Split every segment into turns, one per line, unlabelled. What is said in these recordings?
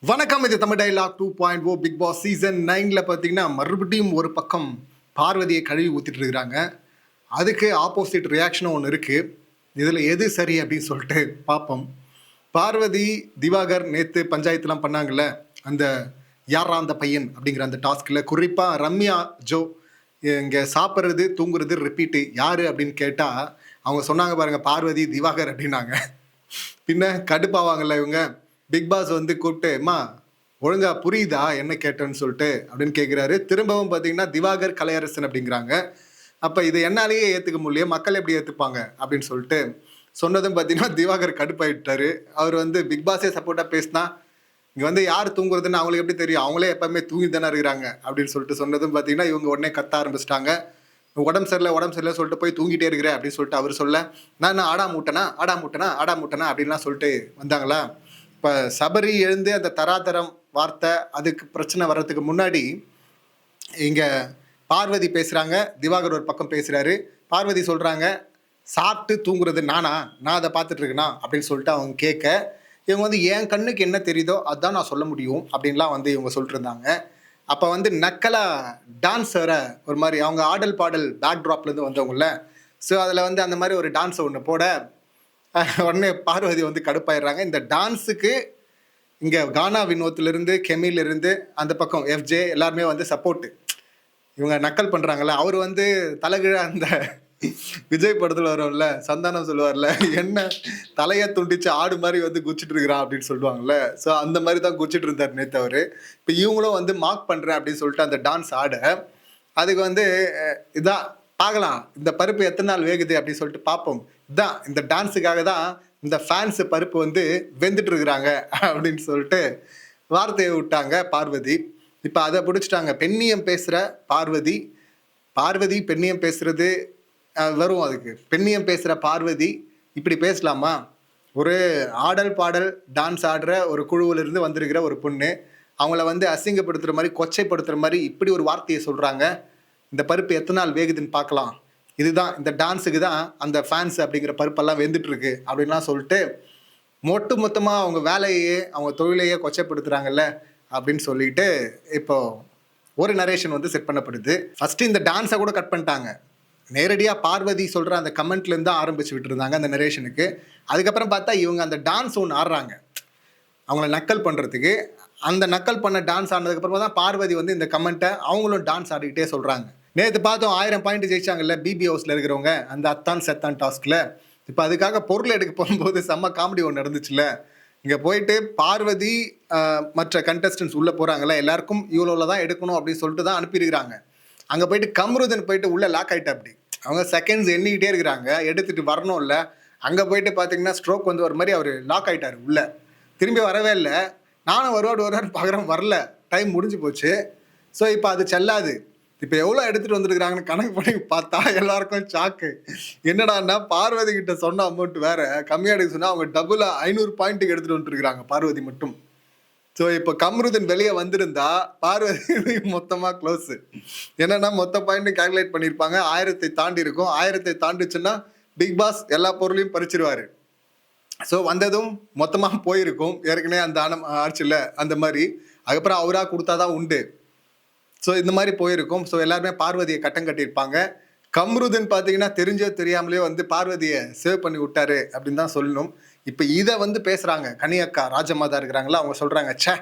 வணக்கம். இது Tamil dialogue 2.0 Bigg Boss season 9ல பார்த்தீங்கன்னா மறுபடியும் ஒரு பக்கம் பார்வதியை கழுவி ஊத்திட்டு இருக்கிறாங்க. அதுக்கு ஆப்போசிட் ரியாக்ஷனும் ஒன்று இருக்கு. இதில் எது சரி அப்படின்னு சொல்லிட்டு பார்ப்போம். பார்வதி, திவாகர் நேற்று பஞ்சாயத்துலாம் பண்ணாங்கல்ல, அந்த யாரா அந்த பையன் அப்படிங்கிற அந்த டாஸ்கில் குறிப்பாக ரம்யா, ஜோ இங்கே சாப்பிட்றது தூங்குறது ரிப்பீட்டு யாரு அப்படின்னு கேட்டால் அவங்க சொன்னாங்க பாருங்க, பார்வதி, திவாகர் அப்படின்னாங்க. பின்ன கடுப்பாவாங்கல்ல இவங்க. பிக் பாஸ் வந்து கூப்பிட்டு, அம்மா ஒழுங்கா புரியுதா என்ன கேட்டேன்னு சொல்லிட்டு அப்படின்னு கேட்குறாரு. திரும்பவும் பார்த்தீங்கன்னா திவாகர் கலையரசன் அப்படிங்கிறாங்க. அப்போ இது என்னாலேயே ஏற்றுக்க முடியல, மக்கள் எப்படி ஏற்றுப்பாங்க அப்படின்னு சொல்லிட்டு சொன்னதும் பார்த்தீங்கன்னா திவாகர் கடுப்பாயிட்டாரு. அவர் வந்து பிக் பாஸே சப்போர்ட்டாக பேசினா இங்கே வந்து யார் தூங்குறதுன்னு அவங்களுக்கு எப்படி தெரியும், அவங்களே எப்பவுமே தூங்கி தானே இருக்கிறாங்க அப்படின்னு சொல்லிட்டு சொன்னதும் பார்த்தீங்கன்னா இவங்க உடனே கத்த ஆரம்பிச்சிட்டாங்க. உடம்பு சரியில்லை சொல்லிட்டு போய் தூங்கிட்டே இருக்கிறேன் அப்படின்னு சொல்லிட்டு அவர் சொல்ல, நான் ஆடா மூட்டனா அப்படின்லாம் சொல்லிட்டு வந்தாங்களா. இப்போ சபரி எழுந்து அந்த தராதரம் வார்த்தை அதுக்கு பிரச்சனை வர்றதுக்கு முன்னாடி இங்கே பார்வதி பேசுகிறாங்க, திவாகர் ஒரு பக்கம் பேசுகிறாரு. பார்வதி சொல்கிறாங்க, சாப்பிட்டு தூங்குறது நான் அதை பார்த்துட்டு இருக்கேனா அப்படின்னு சொல்லிட்டு அவங்க கேட்க, இவங்க வந்து என் கண்ணுக்கு என்ன தெரியுதோ அதுதான் நான் சொல்ல முடியும் அப்படின்லாம் வந்து இவங்க சொல்லிட்டு இருந்தாங்க. அப்போ வந்து நக்கலாக டான்ஸ் வேற ஒரு மாதிரி அவங்க ஆடல் பாடல் பேக்ட்ராப்லேருந்து வந்தவங்கள, ஸோ அதில் வந்து அந்த மாதிரி ஒரு டான்ஸை ஒன்று போட உடனே பார்வதி வந்து கடுப்பாயிடுறாங்க. இந்த டான்ஸுக்கு இங்கே கானா வினோத்திலிருந்து கெமிலிருந்து அந்த பக்கம் எஃப்ஜே எல்லாருமே வந்து சப்போர்ட்டு. இவங்க நக்கல் பண்ணுறாங்கல்ல, அவர் வந்து தலைகீழ அந்த விஜய் படத்தில் வரும்ல, சந்தானம் சொல்லுவார்ல, என்ன தலையை துண்டிச்சு ஆடு மாதிரி வந்து குச்சிட்டு இருக்கிறான் அப்படின்னு சொல்லுவாங்கல்ல, ஸோ அந்த மாதிரி தான் குச்சிட்டு இருந்தார் நேற்று அவர். இப்போ இவங்களும் வந்து மார்க் பண்ணுறேன் அப்படின்னு சொல்லிட்டு அந்த டான்ஸ் ஆட, அதுக்கு வந்து இதான் பார்க்கலாம் இந்த பருப்பு எத்தனை நாள் வேகுது அப்படின்னு சொல்லிட்டு பார்ப்போம். இதான் இந்த டான்ஸுக்காக தான் இந்த ஃபேன்ஸு பருப்பு வந்து வெந்துட்டு இருக்கிறாங்க அப்படின்னு சொல்லிட்டு வார்த்தையை விட்டாங்க பார்வதி. இப்போ அதை பிடிச்சிட்டாங்க. பெண்ணியம் பேசுகிற பார்வதி, பார்வதி பெண்ணியம் பேசுறது வரும். அதுக்கு பெண்ணியம் பேசுகிற பார்வதி இப்படி பேசலாமா? ஒரு ஆடல் பாடல் டான்ஸ் ஆடுற ஒரு குழுவிலிருந்து வந்திருக்கிற ஒரு பொண்ணு, அவங்கள வந்து அசிங்கப்படுத்துகிற மாதிரி கொச்சைப்படுத்துகிற மாதிரி இப்படி ஒரு வார்த்தையை சொல்கிறாங்க. இந்த பருப்பு எத்தனை நாள் வேகுதுன்னு பார்க்கலாம், இதுதான் இந்த டான்ஸுக்கு தான் அந்த ஃபேன்ஸ் அப்படிங்கிற பருப்பெல்லாம் வெந்துட்டு இருக்கு அப்படின்லாம் சொல்லிட்டு மொத்தமாக அவங்க வேலையே அவங்க தொழிலையே கொச்சைப்படுத்துகிறாங்கல்ல அப்படின்னு சொல்லிட்டு இப்போ ஒரு நரேஷன் வந்து செட் பண்ணப்படுது. ஃபஸ்ட்டு இந்த டான்ஸை கூட கட் பண்ணிட்டாங்க. நேரடியாக பார்வதி சொல்கிற அந்த கமெண்ட்லேருந்து தான் ஆரம்பிச்சு விட்டுருந்தாங்க அந்த நரேஷனுக்கு. அதுக்கப்புறம் பார்த்தா இவங்க அந்த டான்ஸ் ஒன்று ஆடுறாங்க அவங்கள நக்கல் பண்ணுறதுக்கு. அந்த நக்கல் பண்ண டான்ஸ் ஆனதுக்கப்புறமா தான் பார்வதி வந்து இந்த கமெண்ட்டை அவங்களும் டான்ஸ் ஆடிக்கிட்டே சொல்கிறாங்க. நேற்று பார்த்தோம் 1000 பாயிண்ட் ஜெயிச்சாங்கல்ல பிபி ஹவுஸில் இருக்கிறவங்க அந்த அத்தான் செத்தான் டாஸ்கில். இப்போ அதுக்காக பொருள் எடுக்க போகும்போது செம்ம காமெடி ஒன்று நடந்துச்சுல்ல. இங்கே போயிட்டு பார்வதி மற்ற கண்டஸ்டன்ஸ் உள்ளே போகிறாங்கல்ல, எல்லாருக்கும் இவ்வளோவில் தான் எடுக்கணும் அப்படின்னு சொல்லிட்டு தான் அனுப்பியிருக்கிறாங்க. அங்கே போயிட்டு கம்ருதன் போயிட்டு உள்ளே லாக் ஆகிட்டா. அப்படி அவங்க செகண்ட்ஸ் எண்ணிக்கிட்டே இருக்கிறாங்க, எடுத்துகிட்டு வரணும் இல்லை. அங்கே போயிட்டு பார்த்தீங்கன்னா ஸ்ட்ரோக் வந்து ஒரு மாதிரி அவர் லாக் ஆகிட்டார் உள்ளே, திரும்பி வரவே இல்லை. நானும் வருவான்னு பார்க்குறேன், வரல, டைம் முடிஞ்சு போச்சு. ஸோ இப்போ அது செல்லாது. இப்போ எவ்வளோ எடுத்துகிட்டு வந்துருக்குறாங்கன்னு கணக்கு பண்ணி பார்த்தா எல்லாருக்கும் சாக்கு. என்னடான்னா பார்வதி கிட்ட சொன்ன அமௌண்ட் வேற கம்மியாக எடுக்க சொன்னால் அவங்க டபுளாக 500 பாயிண்ட்டுக்கு எடுத்துகிட்டு வந்துருக்குறாங்க பார்வதி மட்டும். ஸோ இப்போ கம்ருதன் வெளியே வந்திருந்தா பார்வதி மொத்தமாக க்ளோஸு. என்னென்னா மொத்த பாயிண்ட்டும் கேல்குலேட் பண்ணியிருப்பாங்க, 1000 தாண்டி இருக்கும். 1000 தாண்டிச்சுன்னா பிக் பாஸ் எல்லா பொருளையும் பறிச்சிருவார். ஸோ வந்ததும் மொத்தமாக போயிருக்கும். ஏற்கனவே அந்த ஆட்சியில் அந்த மாதிரி அதுக்கப்புறம் அவராக கொடுத்தா தான் உண்டு. ஸோ இந்த மாதிரி போயிருக்கும். ஸோ எல்லாருமே பார்வதியை கட்டம் கட்டியிருப்பாங்க. கம்ருதன் பார்த்தீங்கன்னா தெரிஞ்சோ தெரியாமலே வந்து பார்வதியை சேவ் பண்ணி விட்டாரு அப்படின்னு தான் சொல்லணும். இப்போ இதை வந்து பேசுகிறாங்க கனியக்கா ராஜமாதா இருக்கிறாங்களா, அவங்க சொல்கிறாங்க, ச்சே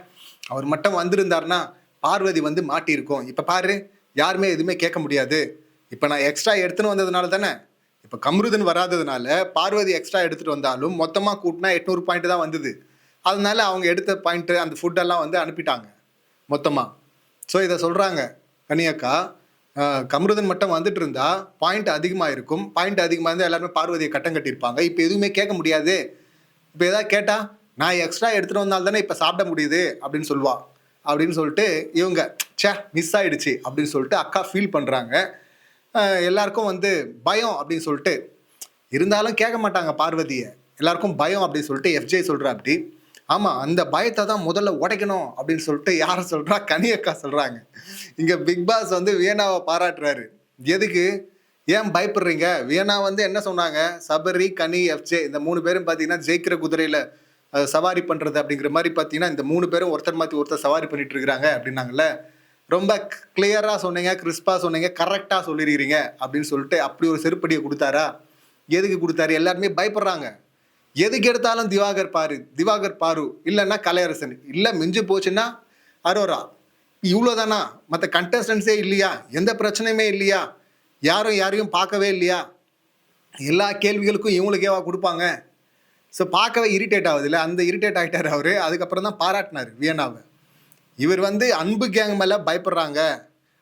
அவர் மட்டும் வந்திருந்தாருன்னா பார்வதி வந்து மாட்டியிருக்கோம். இப்போ பாரு யாருமே எதுவுமே கேட்க முடியாது. இப்போ நான் எக்ஸ்ட்ரா எடுத்துன்னு வந்ததுனால தானே, இப்போ கம்ருதன் வராததுனால பார்வதி எக்ஸ்ட்ரா எடுத்துகிட்டு வந்தாலும் மொத்தமாக கூட்டினா 800 பாயிண்ட் தான் வந்தது. அதனால அவங்க எடுத்த பாயிண்ட்டு அந்த ஃபுட்டெல்லாம் வந்து அனுப்பிட்டாங்க மொத்தமாக. ஸோ இதை சொல்கிறாங்க கனியக்கா, கம்ருதன் மட்டும் வந்துட்டு இருந்தா பாயிண்ட் அதிகமாக இருக்கும். பாயிண்ட் அதிகமாக இருந்தால் எல்லாருமே பார்வதியை கட்டம் கட்டியிருப்பாங்க. இப்போ எதுவுமே கேட்க முடியாது. இப்போ எதாவது கேட்டால் நான் எக்ஸ்ட்ரா எடுத்துகிட்டு வந்தால் தானே இப்போ சாப்பிட முடியுது அப்படின்னு சொல்லுவா. அப்படின்னு சொல்லிட்டு இவங்க ச்சே மிஸ் ஆகிடுச்சு அப்படின்னு சொல்லிட்டு அக்கா ஃபீல் பண்ணுறாங்க. எல்லாருக்கும் வந்து பயம் அப்படின்னு சொல்லிட்டு இருந்தாலும் கேட்க மாட்டாங்க பார்வதியை. எல்லாருக்கும் பயம் அப்படின்னு சொல்லிட்டு எஃப்ஜே சொல்கிறா. அப்படி ஆமாம், அந்த பயத்தை தான் முதல்ல உடைக்கணும் அப்படின்னு சொல்லிட்டு யாரை சொல்கிறா, கனியக்கா சொல்கிறாங்க. இங்கே பிக் பாஸ் வந்து வியனாவை பாராட்டுறாரு. எதுக்கு, ஏன் பயப்படுறீங்க? வியனா வந்து என்ன சொன்னாங்க, சபரி, கனி, எஃப்ஜே இந்த 3 பேரும் பார்த்தீங்கன்னா ஜெயிக்கிற குதிரையில் சவாரி பண்ணுறது அப்படிங்கிற மாதிரி பார்த்தீங்கன்னா இந்த 3 பேரும் ஒருத்தர் மாற்றி ஒருத்தர் சவாரி பண்ணிட்டு இருக்கிறாங்க அப்படின்னாங்கல்ல. ரொம்ப கிளியராக சொன்னீங்க, கிறிஸ்பாக சொன்னீங்க, கரெக்டாக சொல்லியிருக்கிறீங்க அப்படின்னு சொல்லிட்டு அப்படி ஒரு செருப்படியை கொடுத்தாரா? எதுக்கு கொடுத்தாரு? எல்லாருமே பயப்படுறாங்க. எதுக்கு எடுத்தாலும் திவாகர் பாரு இல்லைன்னா கலையரசன், இல்லை மிஞ்சு போச்சுன்னா அரோரா. இவ்வளோதானா? மற்ற கண்டஸ்டன்ஸே இல்லையா? எந்த பிரச்சனையுமே இல்லையா? யாரும் யாரையும் பார்க்கவே இல்லையா? எல்லா கேள்விகளுக்கும் இவங்களுக்கேவா கொடுப்பாங்க? ஸோ பார்க்கவே இரிட்டேட் ஆகுது இல்லை? அந்த இரிட்டேட் ஆகிட்டார் அவர். அதுக்கப்புறம் தான் பாராட்டினார் வியனாவை. இவர் அன்பு கேங் மேலே பயப்படுறாங்க.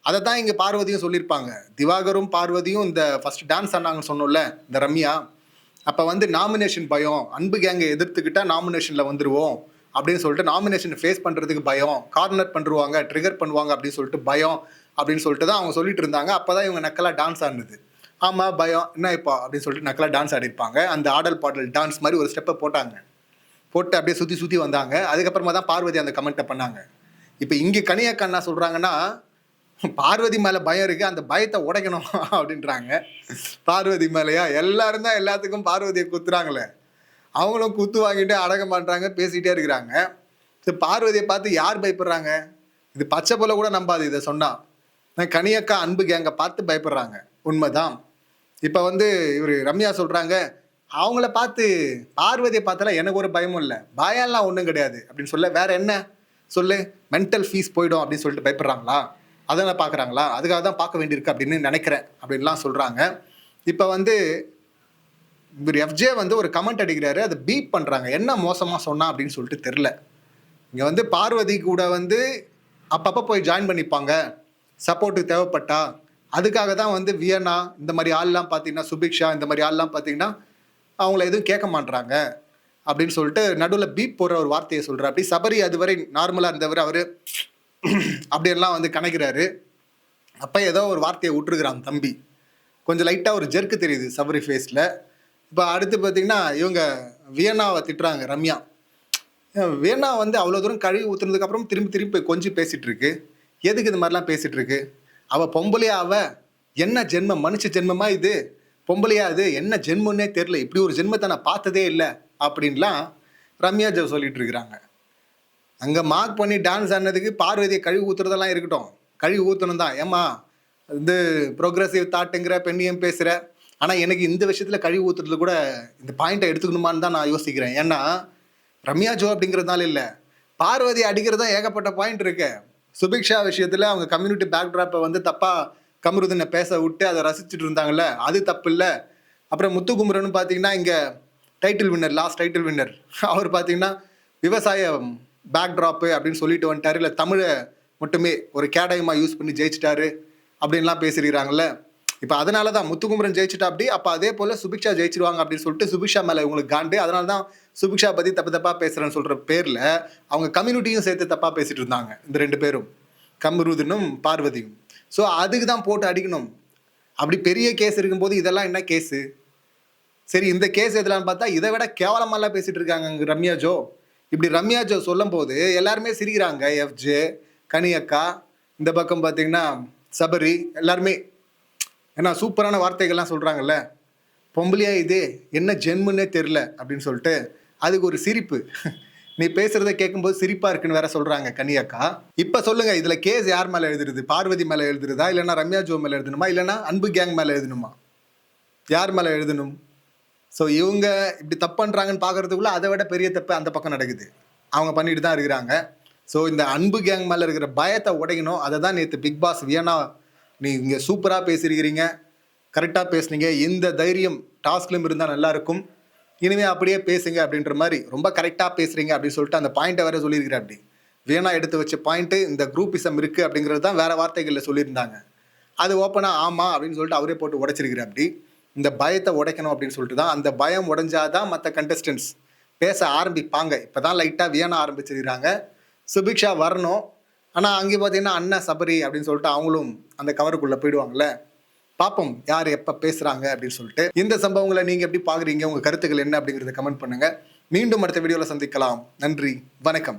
அதை தான் இங்கே பார்வதியும் சொல்லியிருப்பாங்க. திவாகரும் பார்வதியும் இந்த ஃபர்ஸ்ட் டான்ஸ் ஆனாங்கன்னு சொன்னோம்ல, இந்த ரம்யா. அப்போ நாமினேஷன் பயம், அன்பு கேங்கை எதிர்த்துக்கிட்டால் நாமினேஷனில் வந்துடுவோம் அப்படின்னு சொல்லிட்டு நாமினேஷனை ஃபேஸ் பண்ணுறதுக்கு பயம், கார்னர் பண்ணுவாங்க, ட்ரிகர் பண்ணுவாங்க அப்படின்னு சொல்லிட்டு பயம் அப்படின்னு சொல்லிட்டு தான் அவங்க சொல்லிட்டு இருந்தாங்க. அப்போ தான் இவங்க நக்கலாக டான்ஸ் ஆடுனது. ஆமாம் பயம் என்ன இப்போ அப்படின்னு சொல்லிட்டு நக்கலாக டான்ஸ் ஆடிருப்பாங்க. அந்த ஆடல் பாடல் டான்ஸ் மாதிரி ஒரு ஸ்டெப்பை போட்டு அப்படியே சுற்றி வந்தாங்க. அதுக்கப்புறமா தான் பார்வதி அந்த கமெண்ட்டை பண்ணாங்க. இப்போ இங்கே கனியக்கா என்ன சொல்கிறாங்கன்னா, பார்வதி மேலே பயம் இருக்குது, அந்த பயத்தை உடைக்கணும் அப்படின்றாங்க. பார்வதி மேலேயா? எல்லாரும் தான் எல்லாத்துக்கும் பார்வதியை குத்துறாங்களே, அவங்களும் குத்து வாங்கிட்டு அடங்க மாட்டாங்க, பேசிகிட்டே இருக்கிறாங்க. ஸோ பார்வதியை பார்த்து யார் பயப்படுறாங்க? இது பச்சை போல கூட நம்பாது இதை சொன்னால். கனியக்கா அன்பு கேங்கை பார்த்து பயப்படுறாங்க, உண்மைதான். இப்போ இவர் ரம்யா சொல்கிறாங்க, அவங்கள பார்த்து பார்வதியை பார்த்தால எனக்கு ஒரு பயமும் இல்லை, பயம்லாம் ஒன்றும் கிடையாது அப்படின்னு சொல்ல. வேற என்ன சொல்லு? மென்டல் ஃபீஸ் போயிடும் அப்படின்னு சொல்லிட்டு பயப்படுறாங்களா? அதெல்லாம் பார்க்குறாங்களா? அதுக்காக தான் பார்க்க வேண்டியிருக்கு அப்படின்னு நினைக்கிறேன் அப்படின்லாம் சொல்கிறாங்க. இப்போ இவர் எஃப்ஜே ஒரு கமெண்ட் அடிக்கிறாரு, அதை பீப் பண்ணுறாங்க. என்ன மோசமாக சொன்னா அப்படின்னு சொல்லிட்டு தெரில. இங்கே பார்வதி கூட அப்பப்போ போய் ஜாயின் பண்ணிப்பாங்க சப்போர்ட்டுக்கு தேவைப்பட்டா. அதுக்காக தான் வியனா இந்த மாதிரி ஆள்லாம் பார்த்தீங்கன்னா, சுபிக்ஷா இந்த மாதிரி ஆள்லாம் பார்த்தீங்கன்னா அவங்கள எதுவும் கேட்க மாட்டுறாங்க அப்படின்னு சொல்லிட்டு நடுவில் பீப் போடுற ஒரு வார்த்தையை சொல்கிறார். அப்படி சபரி அதுவரை நார்மலாக இருந்தவர் அவர் அப்படியெல்லாம் கணக்கிறாரு. அப்போ ஏதோ ஒரு வார்த்தையை விட்டுருக்குறான் தம்பி. கொஞ்சம் லைட்டாக ஒரு ஜெர்க்கு தெரியுது சபரி ஃபேஸில். இப்போ அடுத்து பார்த்தீங்கன்னா இவங்க வியனாவை திட்டுறாங்க ரம்யா. வியனா அவ்வளோ தூரம் கழுவி ஊற்றுனதுக்கப்புறம் திரும்பி போய் கொஞ்சம் பேசிகிட்டு இருக்கு. எதுக்கு இது மாதிரிலாம் பேசிகிட்டு இருக்கு? அவள் பொம்பளையா? என்ன ஜென்மம்? மனுஷ ஜென்மமா இது? பொம்பளையா அது? என்ன ஜென்மன்னே தெரில, இப்படி ஒரு ஜென்மத்தை நான் பார்த்ததே இல்லை அப்படின்லாம் ரம்யா ஜோ சொல்லிட்டு இருக்கிறாங்க. அங்கே மார்க் பண்ணி டான்ஸ் ஆனதுக்கு பார்வதியை கழுவி ஊற்றுறதெல்லாம் இருக்கட்டும், கழுவி ஊற்றணும் தான். ஏம்மா ப்ரோக்ரஸிவ் தாட்டுங்கிற பெண்ணியம் பேசுகிற, ஆனால் எனக்கு இந்த விஷயத்தில் கழுவி ஊற்றுறது கூட இந்த பாயிண்ட்டை எடுத்துக்கணுமான்னு தான் நான் யோசிக்கிறேன். ஏன்னா ரம்யா ஜோ அப்படிங்கிறதுனால இல்லை, பார்வதி அடிக்கிறது தான் ஏகப்பட்ட பாயிண்ட் இருக்கு. சுபிக்ஷா விஷயத்தில் அவங்க கம்யூனிட்டி பேக்ட்ராப்பை தப்பாக கமருதனை பேச விட்டு அதை ரசிச்சுட்டு இருந்தாங்கல்ல, அது தப்பு இல்லை. அப்புறம் முத்துக்குமரன் பார்த்தீங்கன்னா இங்கே லாஸ்ட் டைட்டில் வின்னர் அவர் பார்த்தீங்கன்னா விவசாய பேக்ட்ராப்பு அப்படின்னு சொல்லிட்டு வந்துட்டார். இல்லை தமிழை மட்டுமே ஒரு கேடயமாக யூஸ் பண்ணி ஜெயிச்சிட்டாரு அப்படின்லாம் பேசியிருக்கிறாங்கல்ல. இப்போ அதனால தான் முத்துக்குமரன் ஜெயிச்சிட்டா அப்படி, அப்போ அதே போல் சுபிக்ஷா ஜெயிச்சிருவாங்க அப்படின்னு சொல்லிட்டு சுபிக்ஷா மேலே இவங்களுக்கு காண்டு. அதனால தான் சுபிக்ஷா பற்றி தப்பாக பேசுகிறேன்னு சொல்கிற பேரில் அவங்க கம்யூனிட்டியும் சேர்த்து தப்பாக பேசிகிட்டு இருந்தாங்க இந்த 2 பேரும், கமருதனும் பார்வதியும். ஸோ அதுக்கு தான் போட்டு அடிக்கணும். அப்படி பெரிய கேஸ் இருக்கும்போது இதெல்லாம் என்ன கேஸு? சரி, இந்த கேஸ் எதுலான்னு பார்த்தா இதை விட கேவலமாலாம் பேசிகிட்டு இருக்காங்க அங்கே ரம்யா ஜோ. இப்படி ரம்யா ஜோ சொல்லும் போது எல்லாருமே சிரிக்கிறாங்க. எஃப்ஜே, கனியக்கா, இந்த பக்கம் பார்த்தீங்கன்னா சபரி, எல்லாருமே ஏன்னா சூப்பரான வார்த்தைகள்லாம் சொல்கிறாங்கல்ல. பொம்பளையா இது? என்ன ஜென்முன்னே தெரில அப்படின்னு சொல்லிட்டு அதுக்கு ஒரு சிரிப்பு. நீ பேசுகிறத கேட்கும்போது சிரிப்பாக இருக்குன்னு வேற சொல்கிறாங்க கனியக்கா. இப்போ சொல்லுங்கள், இதில் கேஸ் யார் மேலே எழுதுறது? பார்வதி மேலே எழுதுறதா, இல்லைன்னா ரம்யா ஜோ மேலே எழுதணுமா, இல்லைன்னா அன்பு கேங் மேலே எழுதணுமா? யார் மேலே எழுதணும்? ஸோ இவங்க இப்படி தப்பு பண்ணுறாங்கன்னு பார்க்குறதுக்குள்ள அதை விட பெரிய தப்பு அந்த பக்கம் நடக்குது. அவங்க பண்ணிட்டு தான் இருக்கிறாங்க. ஸோ இந்த அன்பு கேங் மேலே இருக்கிற பயத்தை உடைக்கணும். அதை தான் நேற்று பிக் பாஸ் வியனா நீங்கள் சூப்பராக பேசியிருக்கிறீங்க, கரெக்டாக பேசுனீங்க, இந்த தைரியம் டாஸ்க்லையும் இருந்தால் நல்லாயிருக்கும், இனிமேல் அப்படியே பேசுங்க அப்படின்ற மாதிரி ரொம்ப கரெக்டாக பேசுகிறீங்க அப்படின்னு சொல்லிட்டு அந்த பாயிண்ட்டை வேறு சொல்லியிருக்கிறேன். அப்படி வியனா எடுத்து வச்ச பாயிண்ட்டு இந்த குரூப்பிசம் இருக்குது அப்படிங்கிறது தான் வேறு வார்த்தைகளில் சொல்லியிருந்தாங்க. அது ஓப்பனாக ஆமாம் அப்படின்னு சொல்லிட்டு அவரே போட்டு உடைச்சிருக்கிறேன். அப்படி இந்த பயத்தை உடைக்கணும் அப்படின்னு சொல்லிட்டு தான், அந்த பயம் உடைஞ்சாதான் மற்ற கண்டஸ்டன்ஸ் பேச ஆரம்பிப்பாங்க. இப்போ தான் லைட்டாக வியனா ஆரம்பிச்சிருக்கிறாங்க. சுபிக்ஷா வரணும், ஆனால் அங்கே பார்த்தீங்கன்னா அண்ணன் சபரி அப்படின்னு சொல்லிட்டு அவங்களும் அந்த கவருக்குள்ளே போயிடுவாங்கள்ல. பார்ப்போம் யார் எப்போ பேசுகிறாங்க அப்படின்னு சொல்லிட்டு. இந்த சம்பவங்களை நீங்கள் எப்படி பார்க்குறீங்க? உங்கள் கருத்துக்கள் என்ன அப்படிங்கிறத கமெண்ட் பண்ணுங்கள். மீண்டும் அடுத்த வீடியோவில் சந்திக்கலாம். நன்றி, வணக்கம்.